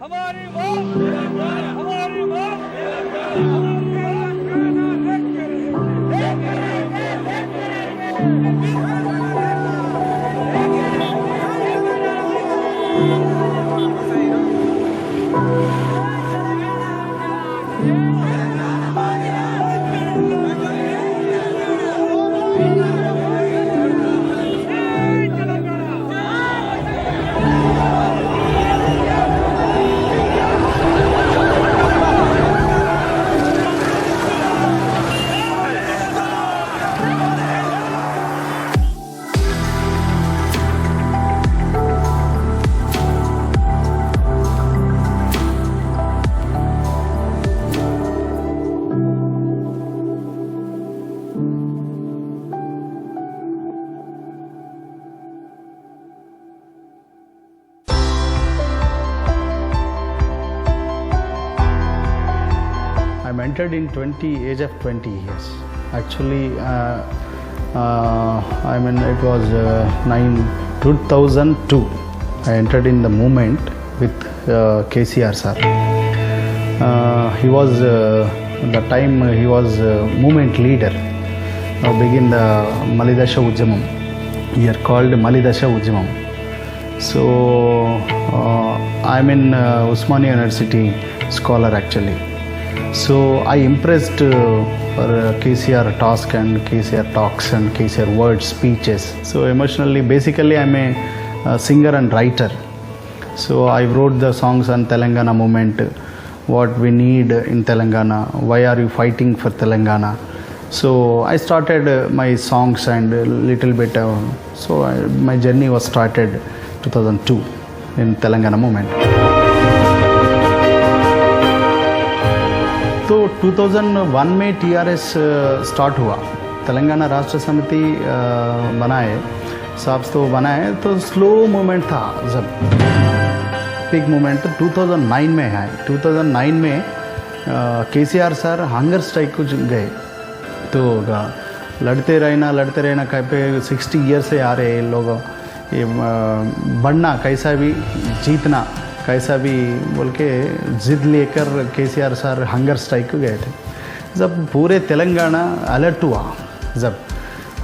हमारी माँ हमारी माँ हमारी I'm entered in age of 20 years. Actually, it was 2002. I entered in the movement with KCR sir. He was the time he was movement leader. Begin the Malidasha Ujjamam. He are called Malidasha Ujjamam. So I'm in Usmania University scholar actually. So I impressed for KCR task and KCR talks and KCR words, speeches. So emotionally, basically I'm a singer and writer. So I wrote the songs on Telangana movement, what we need in Telangana, why are you fighting for Telangana. So I started my songs and a little bit, my journey was started 2002 in Telangana movement. तो 2001 में TRS start हुआ, तेलंगाना राष्ट्र समिति बनाए, साहब तो बनाए, तो स्लो मूवमेंट था जब पिक मूवमेंट 2009 में है। 2009 में केसीआर सर हंगर स्ट्राइक को गए, तो लड़ते रहना कहीं पे 60 ईयर से आ रहे लोग, ये बढ़ना कैसा भी जीतना कैसा भी बोल के जिद लेकर केसीआर सर हंगर स्ट्राइक को गए थे। जब पूरे तेलंगाना अलर्ट हुआ, जब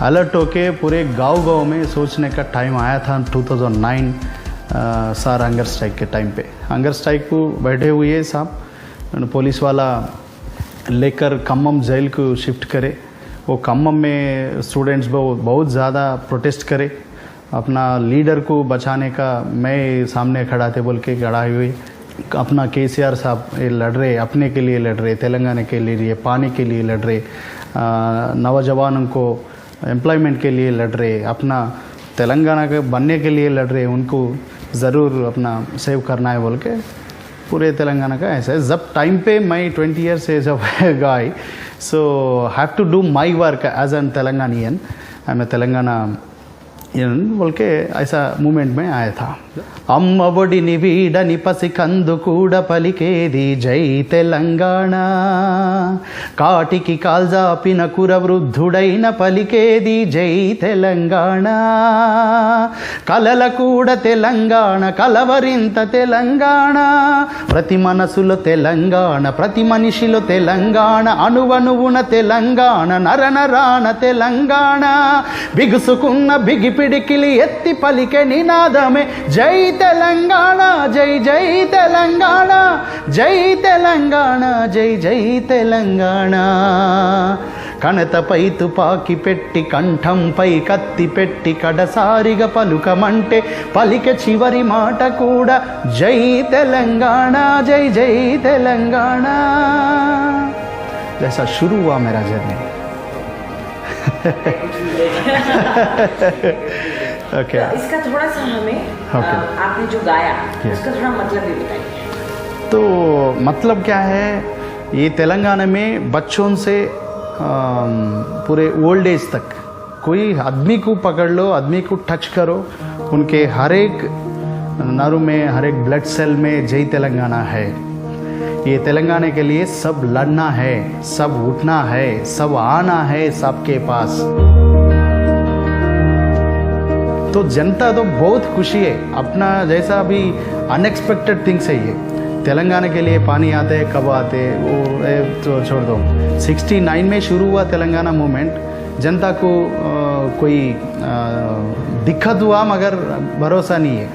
अलर्ट होके पूरे गांव में सोचने का टाइम आया था 2009 सर हंगर स्ट्राइक के टाइम पे। हंगर स्ट्राइक को बैठे हुए साहब पुलिस वाला लेकर खम्मम जेल को शिफ्ट करे। वो खम्मम में स्टूडेंट्स बहुत ज़्यादा प्रोटेस्ट करे, अपना लीडर को बचाने का मैं सामने खड़ा थे बोल के खड़ा हुई। अपना केसीआर साहब ये लड़ रहे, अपने के लिए लड़ रहे, तेलंगाना के लिए पानी के लिए लड़ रहे, नौजवानों को एम्प्लॉयमेंट के लिए लड़ रहे, अपना तेलंगाना के बनने के लिए लड़ रहे, उनको ज़रूर अपना सेव करना है बोल के पूरे तेलंगाना का ऐसा है। जब टाइम पे मैं 20 years age of guy, so have to do my work as an Telanganian, I am Telangana बोल के ऐसा मूवमेंट में आया था। अम्म ఒడిని వీడని పసికందు కూడా పలికేది జై తెలంగాణ, కాటికి కాల్జాపిన కుర వృద్ధుడైన పలికేది జై తెలంగాణ, కలల కూడా తెలంగాణ కలవరింత తెలంగాణ, ప్రతి మనసులో తెలంగాణ ప్రతి మనిషిలో తెలంగాణ, అణువణువున తెలంగాణ నరనరాన తెలంగాణ, బిగుసుకున్న బిగి పిడికిలి ఎత్తి పలికే నినాదమే జై తెలంగాణ, జై జై తెలంగాణ, జై తెలంగాణ, జై జై తెలంగాణ. కణతపై తుపాకి పెట్టి కంఠంపై కత్తి పెట్టి కడసారిగా పలుకమంటే పలికే చివరి మాట కూడా జై తెలంగాణ, జై జై తెలంగాణ. जैसा शुरू हुआ मेरा जर्नी. Okay. तो इसका थोड़ा सा हमें आपने जो गाया उसका थोड़ा मतलब भी बताइए. तो मतलब क्या है, ये तेलंगाना में बच्चों से पूरे ओल्ड एज तक कोई आदमी को पकड़ लो, आदमी को टच करो, उनके हर एक नर्व में हर एक ब्लड सेल में जय तेलंगाना है. ये तेलंगाना के लिए सब लड़ना है, सब उठना है, सब आना है सबके पास. तो जनता तो बहुत खुशी है. अपना जैसा अभी अनएक्सपेक्टेड थिंग्स है तेलंगाना के लिए पानी आते हैं कब आते हैं वो तो छोड़ दो। 69 में शुरू हुआ तेलंगाना मूवमेंट, जनता को कोई दिक्कत हुआ मगर भरोसा नहीं है।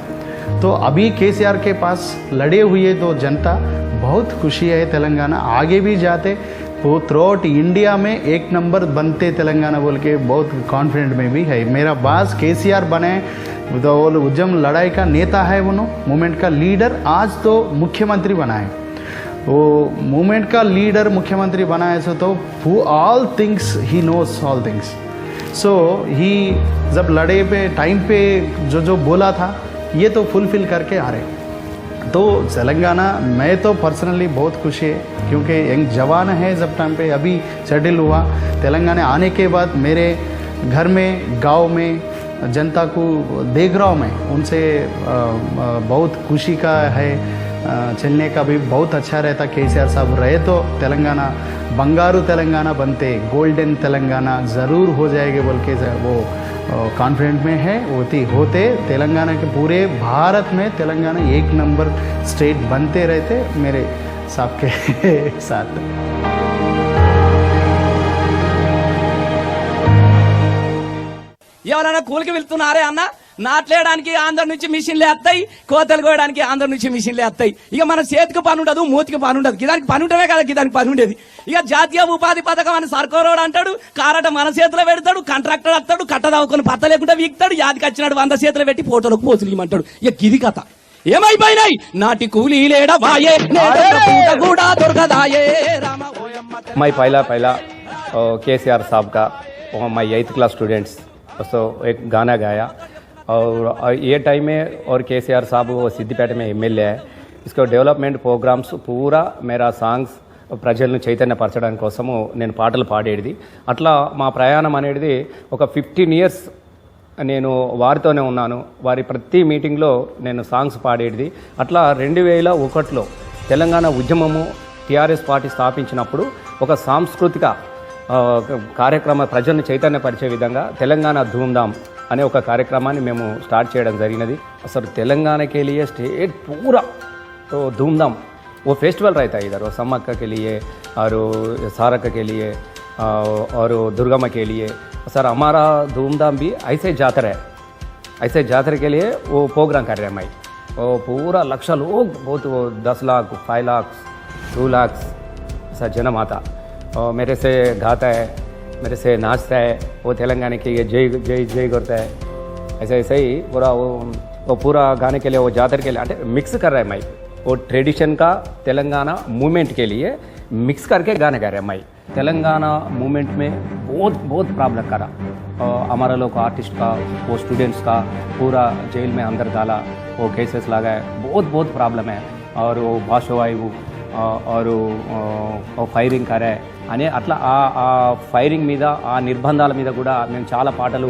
तो अभी केसीआर के पास लड़े हुए तो जनता बहुत खुशी है, तेलंगाना आगे भी जाते वो थ्रू आउट इंडिया में एक नंबर बनते तेलंगाना बोल के बहुत कॉन्फिडेंट में भी है। मेरा बास केसीआर बने तो उद्यम लड़ाई का नेता है, वो मूवमेंट का लीडर, आज तो मुख्यमंत्री बना है। वो मूवमेंट का लीडर मुख्यमंत्री बना है, सो तो all things he knows all things. So he जब लड़े पे टाइम पे जो बोला था ये तो फुलफिल करके आ रहे। तो तेलंगाना मैं तो पर्सनली बहुत खुश है क्योंकि यंग जवान है, जब टाइम पे अभी सेटल हुआ तेलंगाना आने के बाद मेरे घर में गांव में जनता को देख रहा हूँ मैं, उनसे बहुत खुशी का है, चलने का भी बहुत अच्छा रहता। केसीआर साहब रहे तो तेलंगाना बंगारू तेलंगाना बनते, गोल्डन तेलंगाना ज़रूर हो जाएगा बोल के वो कॉन्फिडेंट में है। होते तेलंगाना के पूरे भारत में तेलंगाना एक नंबर स्टेट बनते रहते मेरे साहब के साथ। ఎవరైనా కూలికి వెళ్తున్నారే అన్న, నాట్లేయడానికి ఆంధ్ర నుంచి మిషన్లు వేస్తాయి, కోతలు కోయడానికి ఆంధ్ర నుంచి మిషన్లు వేస్తాయి. ఇక మన చేతికి పని ఉండదు, మూతికి పని ఉండదు. గిదానికి పని ఉండమే కదా గిదానికి పని ఉండేది. ఇక జాతీయ ఉపాధి పథకం అని సర్కారోడు అంటాడు, కారట మన చేతిలో పెడతాడు, కాంట్రాక్టర్ వస్తాడు, కట్టదావుకొని పత్త లేకుండా వీక్తాడు, యాదికి వచ్చినాడు 100 చేతులు పెట్టి ఫోటోలకు పోతులు ఇమ్మంటాడు. ఇక గిది కథ ఏమైపోయినాయి నాటి కూలీ లేడ వాయే కూడా దొరకదాయే రామ ఓయమ్మ। मैं पहला केसीआर साहब का मैं 8th क्लास स्टूडेंट्स तो एक गाना गाया और ये टाइम में और केसीआर साहब वो सिद्धिपेट में एमएलए है। इसको डेवलपमेंट प्रोग्राम्स पूरा मेरा సాంగ్స్ ప్రజలను చైతన్యపరచడానికి కోసము నేను పాటలు పాడేది। అట్లా మా ప్రయాణం అనేది ఒక 15 ఇయర్స్ నేను వారితోనే ఉన్నాను, వారి ప్రతి మీటింగ్లో నేను సాంగ్స్ పాడేది। అట్లా 2001లో తెలంగాణ ఉద్యమము టీఆర్ఎస్ పార్టీ స్థాపించినప్పుడు ఒక సాంస్కృతిక కార్యక్రమ ప్రజలను చైతన్యపరిచే విధంగా తెలంగాణ ధూమ్ధామ్ అనే ఒక కార్యక్రమాన్ని మేము స్టార్ట్ చేయడం జరిగినది। అసలు తెలంగాణ के लिए स्टेट पूरा तो धूमधाम वो फेस्टिवल रहता है इधर, वो सम्मक्का के लिए और सारक्का के लिए और दुर्गम्मा के लिए। सर हमारा धूमधाम भी ऐसे जातरा है, ऐसे जातरे के लिए वो प्रोग्राम कर रहे हैं। मैं वो पूरा लक्ष लोग बहुत वो 10 लाख 5 लाख 2 लाख ऐसा जन्म आता और मेरे से गाता है, मेरे से नाचता है, वो तेलंगाना के लिए जय जय जय करता है। ऐसे ऐसे ही पूरा वो पूरा गाने के लिए वो जातर के लिए मिक्स कर रहा है। मैं वो ट्रेडिशन का तेलंगाना मूवमेंट के लिए मिक्स करके गाने गा रहे हैं। मैं तेलंगाना मूवमेंट में बहुत बहुत प्रॉब्लम करा, हमारा लोग आर्टिस्ट का वो स्टूडेंट्स का पूरा जेल में अंदर डाला, वो केसेस लगा है, बहुत बहुत प्रॉब्लम है। और वो भाषवायु और ఫైరింగ్ కరే అని అట్లా ఆ ఫైరింగ్ మీద ఆ నిర్బంధాల మీద కూడా మేము చాలా పాటలు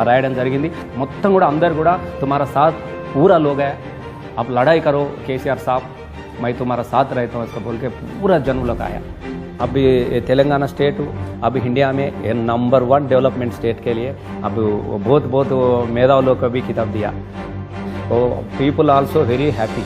రాయడం జరిగింది। మొత్తం కూడా అందరు కూడా తుమారా సాత్ పూరా లోగ్ హై, आप लड़ाई करो केसीआर साहब, मैं तुम्हारा साथ रहता हूँ इसको बोल के पूरा जन्म लोग आया। अब ये तेलंगाना स्टेट अब इंडिया में नंबर 1 डेवलपमेंट स्टेट के लिए अब बहुत बहुत मेधावी लोग को भी खिताब दिया, तो people also very happy.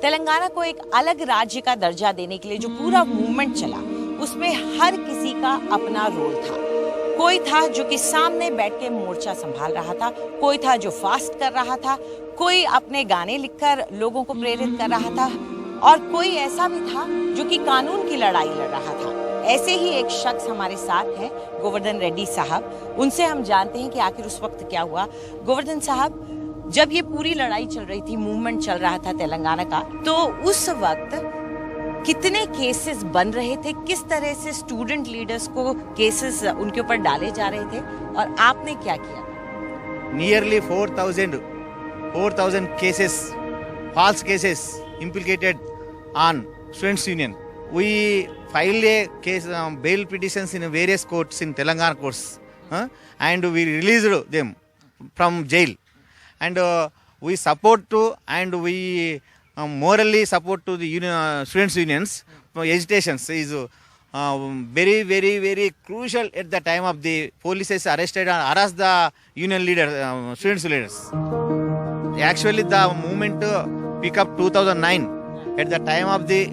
Telangana को एक अलग राज्य का दर्जा देने के लिए जो पूरा मूवमेंट चला, उसमें हर किसी का अपना रोल था। कोई था जो कि सामने बैठ के मोर्चा संभाल रहा था, कोई था जो फास्ट कर रहा था, कोई अपने गाने लिखकर लोगों को प्रेरित कर रहा था, और कोई ऐसा भी था जो कि कानून की लड़ाई लड़ रहा था। ऐसे ही एक शख्स हमारे साथ हैं, गोवर्धन रेड्डी साहब। उनसे हम जानते हैं कि आखिर उस वक्त क्या हुआ। गोवर्धन साहब, जब ये पूरी लड़ाई चल रही थी, मूवमेंट चल रहा था तेलंगाना का, तो उस वक्त कितने केसेस बन रहे थे, किस तरह से स्टूडेंट लीडर्स को केसेस उनके ऊपर डाले जा रहे थे, और आपने क्या किया? Nearly 4,000 cases, false cases implicated on Students' Union. We filed a case, bail petitions in various courts in Telangana courts, and we released them from jail. And we support to, and we morally support to the students unions. Agitations is very, very, very crucial at the time of the police arrested and harassed the union leader, students leaders. Actually, the movement pick up 2009. At the time of the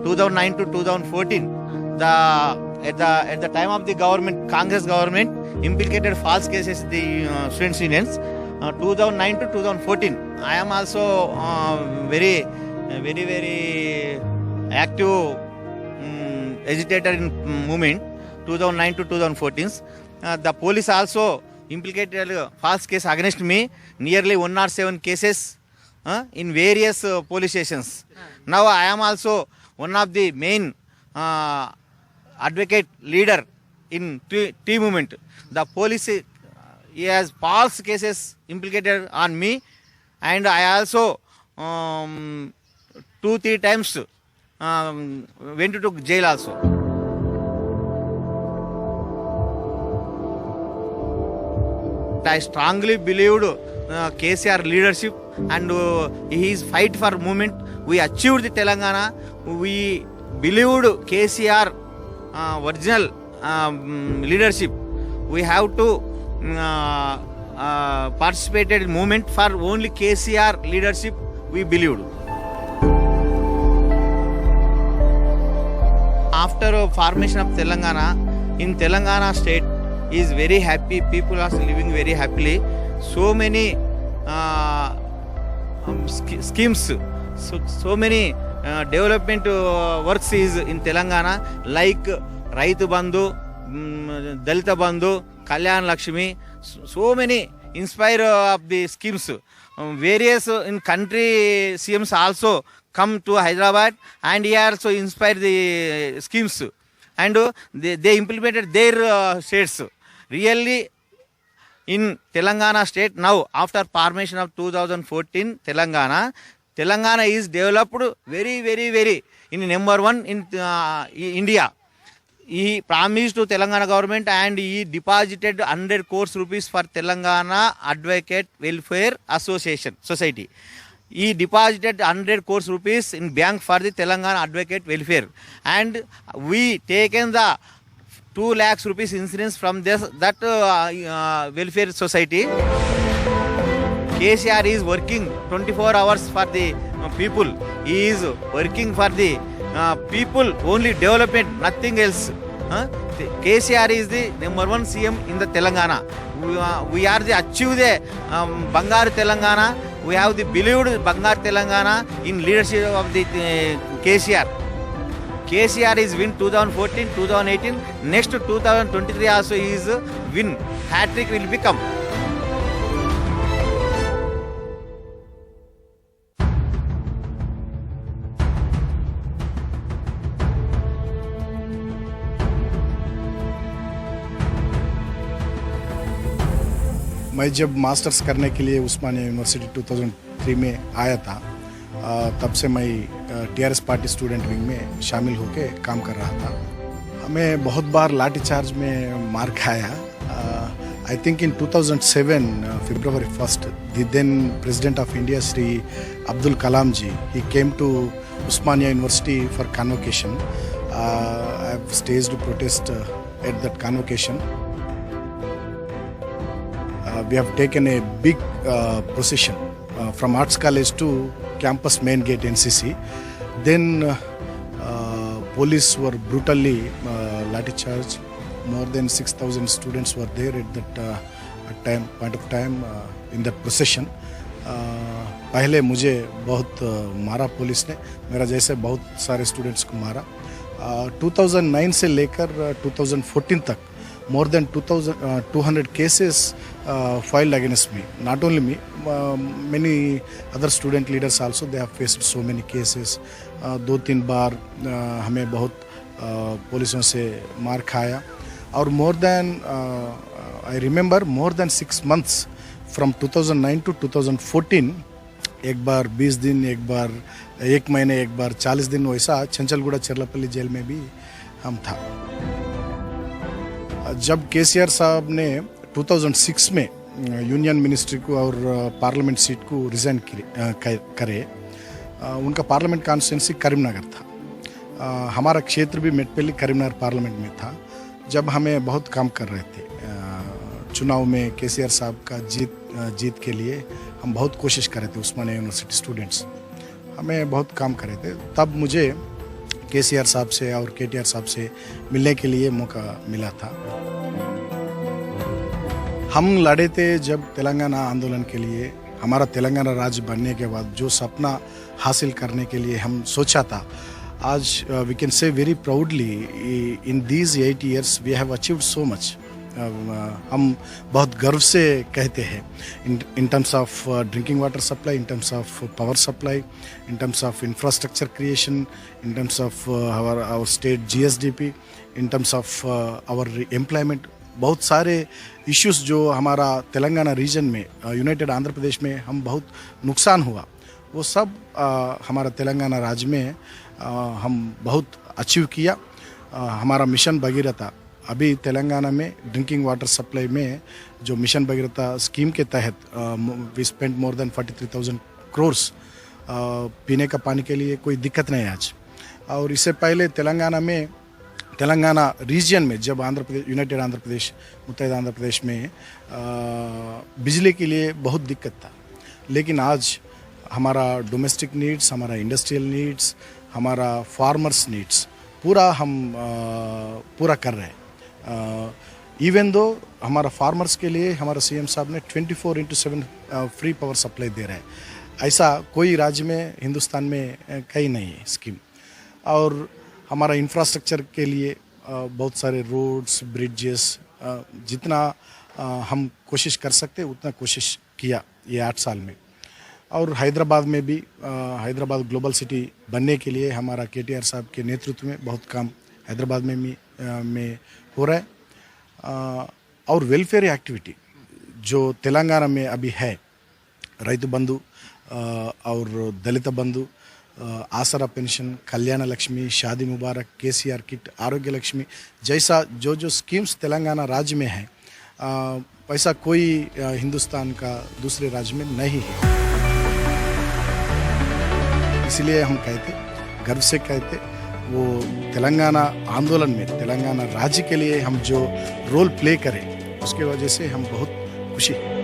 2009 to 2014, at the time of the government, Congress government implicated false cases the students unions. 2009 to 2014, I am also very, very active agitator in movement. 2009 to 2014, the police also implicated false case against me, nearly 107 cases in various police stations. Now I am also one of the main advocate leader in T movement. The police he has false cases implicated on me, and I also 2-3 times went to jail also. I strongly believed KCR leadership, and his fight for movement. We achieved the Telangana. We believed KCR original leadership. We have to participated in movement for only KCR leadership. We believed. After formation of Telangana, in Telangana state is very happy. People are living very happily. So many schemes, so many development works is in Telangana, like Raitu Bandhu, Dalita Bandhu, Kalyan Lakshmi. So many inspire of the schemes. Various in country CMs also come to Hyderabad, and he also inspire the schemes, and they implemented their states. Really, in Telangana state now, after formation of 2014 Telangana is developed very, very, very in number one in India. He promised to Telangana government, and he deposited 100 crores rupees for Telangana Advocate Welfare Association Society. He deposited 100 crores rupees in bank for the Telangana Advocate Welfare, and we taken the 2 lakhs rupees insurance from that welfare society. KCR is working 24 hours for the people. He is working for the people, only development, nothing else. KCR is the number one CM in the Telangana. We are the achieve the Bangar Telangana. We have the believed Bangar Telangana in leadership of the KCR. KCR is win 2014, 2018. Next 2023 also is win. Hat-trick will become. मैं जब masters करने के लिए उस्मानिया university 2003 में आया था, तब से मैं टीआरएस पार्टी स्टूडेंट विंग में शामिल होकर काम कर रहा था. हमें बहुत बार लाठी चार्ज में मार खाया. I think in 2007 February 1st, the then President of India Shri Abdul Kalam ji, he came to Usmania University for convocation. I have staged protest at that convocation. We have taken a big procession from Arts College to campus main gate NCC. Then police were brutally lathi charged. More than 6,000 students were there at that point of time in that procession. पहले मुझे बहुत मारा police ने, मेरा जैसे बहुत सारे students को मारा. 2009 से लेकर 2014 तक more than 200 cases filed against me. Not only me, many other student leaders also, they have faced so many cases. 2-3 बार हमें बहुत पुलिसों से मार खाया. और more than I remember more than 6 months from 2009 to 2014, एक बार 20 दिन, एक बार एक महीने एक बार 40 दिन वैसा चंचलगुड़ा चरलापल्ली जेल में भी हम था। जब केसीआर साहब ने 2006 में यूनियन मिनिस्ट्री को और पार्लियामेंट सीट को रिजाइन करे, उनका पार्लियामेंट कॉन्स्टिट्यूंसी करीमनगर था। हमारा क्षेत्र भी मेटपल्ली करीमनगर पार्लियामेंट में था। जब हमें बहुत काम कर रहे थे चुनाव में केसीआर साहब का जीत के लिए हम बहुत कोशिश कर रहे थे। उस्मानिया यूनिवर्सिटी स्टूडेंट्स हमें बहुत काम कर रहे थे। तब मुझे केसीआर साहब से और केटीआर साहब से मिलने के लिए मौका मिला था। हम लड़े थे जब तेलंगाना आंदोलन के लिए। हमारा तेलंगाना राज्य बनने के बाद जो सपना हासिल करने के लिए हम सोचा था, आज we can say very proudly in these 8 years we have achieved so much. हम बहुत गर्व से कहते हैं in terms of drinking water supply, in terms of power supply, in terms of infrastructure creation, in terms of our state GSDP, in terms of our employment. बहुत सारे issues जो हमारा तेलंगाना रीजन में यूनाइटेड आंध्र प्रदेश में हम बहुत नुकसान हुआ, वो सब हमारा तेलंगाना राज्य में हम बहुत अचीव किया। हमारा मिशन भगीरथा अभी तेलंगाना में ड्रिंकिंग वाटर सप्लाई में जो मिशन भगीरथा स्कीम के तहत we spend more than 43,000 crores पीने का पानी के लिए कोई दिक्कत नहीं आज। और इससे पहले तेलंगाना रीजन में जब आंध्र प्रदेश यूनाइटेड आंध्र प्रदेश मुत्तहिदा आंध्र प्रदेश में बिजली के लिए बहुत दिक्कत था, लेकिन आज हमारा डोमेस्टिक नीड्स, हमारा इंडस्ट्रियल नीड्स, हमारा फार्मर्स नीड्स पूरा हम पूरा कर रहे हैं। इवन दो हमारा फार्मर्स के लिए हमारा CM साहब ने 24/7 फ्री पावर सप्लाई दे रहा है। ऐसा कोई राज्य में हिंदुस्तान में कहीं नहीं है स्कीम। और हमारा इंफ्रास्ट्रक्चर के लिए बहुत सारे रोड्स, ब्रिजेस, जितना हम कोशिश कर सकते उतना कोशिश किया ये 8 साल में। और हैदराबाद में भी हैदराबाद ग्लोबल सिटी बनने के लिए हमारा केटीआर साहब के नेतृत्व में बहुत काम हैदराबाद में हो रहा है। और वेलफेयर एक्टिविटी जो तेलंगाना में अभी है, रैतु बंधु और दलित बंधु, आसरा पेंशन, कल्याण लक्ष्मी, शादी मुबारक, केसीआर किट, आरोग्य लक्ष्मी जैसा जो स्कीम्स तेलंगाना राज्य में है, वैसा कोई हिंदुस्तान का दूसरे राज्य में नहीं है। इसलिए हम कहते, गर्व से कहते, वो तेलंगाना आंदोलन में तेलंगाना राज्य के लिए हम जो रोल प्ले करें उसके वजह से हम बहुत खुशी हैं।